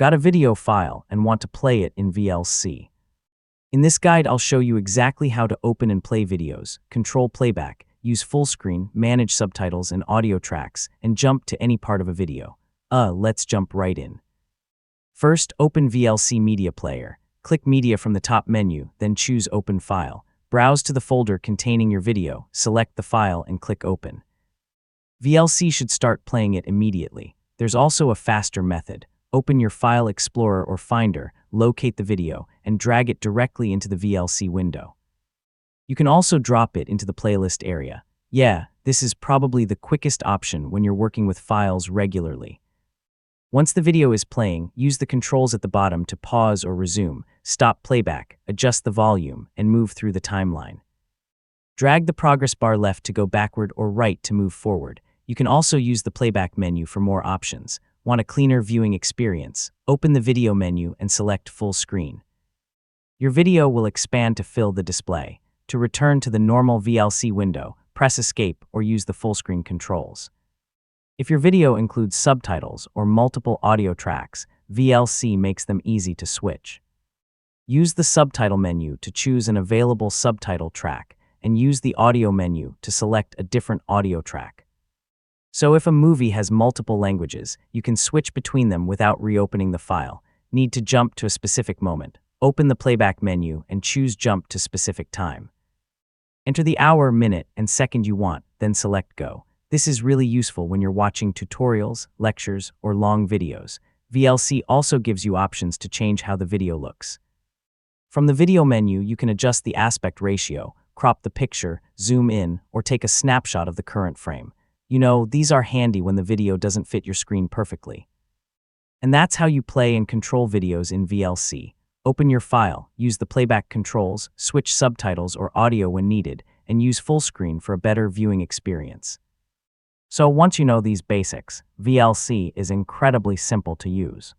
Got a video file and want to play it in VLC. In this guide, I'll show you exactly how to open and play videos, control playback, use full screen, manage subtitles and audio tracks, and jump to any part of a video. Let's jump right in. First, open VLC Media Player. Click Media from the top menu, then choose Open File. Browse to the folder containing your video, select the file and click Open. VLC should start playing it immediately. There's also a faster method. Open your File Explorer or Finder, locate the video, and drag it directly into the VLC window. You can also drop it into the playlist area. Yeah, this is probably the quickest option when you're working with files regularly. Once the video is playing, use the controls at the bottom to pause or resume, stop playback, adjust the volume, and move through the timeline. Drag the progress bar left to go backward or right to move forward. You can also use the playback menu for more options. Want a cleaner viewing experience? Open the video menu and select full screen. Your video will expand to fill the display. To return to the normal VLC window, press Escape or use the full screen controls. If your video includes subtitles or multiple audio tracks, VLC makes them easy to switch. Use the subtitle menu to choose an available subtitle track and use the audio menu to select a different audio track. So if a movie has multiple languages, you can switch between them without reopening the file. Need to jump to a specific moment. Open the playback menu and choose Jump to Specific Time. Enter the hour, minute, and second you want, then select Go. This is really useful when you're watching tutorials, lectures, or long videos. VLC also gives you options to change how the video looks. From the video menu, you can adjust the aspect ratio, crop the picture, zoom in, or take a snapshot of the current frame. You know, these are handy when the video doesn't fit your screen perfectly. And that's how you play and control videos in VLC. Open your file, use the playback controls, switch subtitles or audio when needed, and use full screen for a better viewing experience. So once you know these basics, VLC is incredibly simple to use.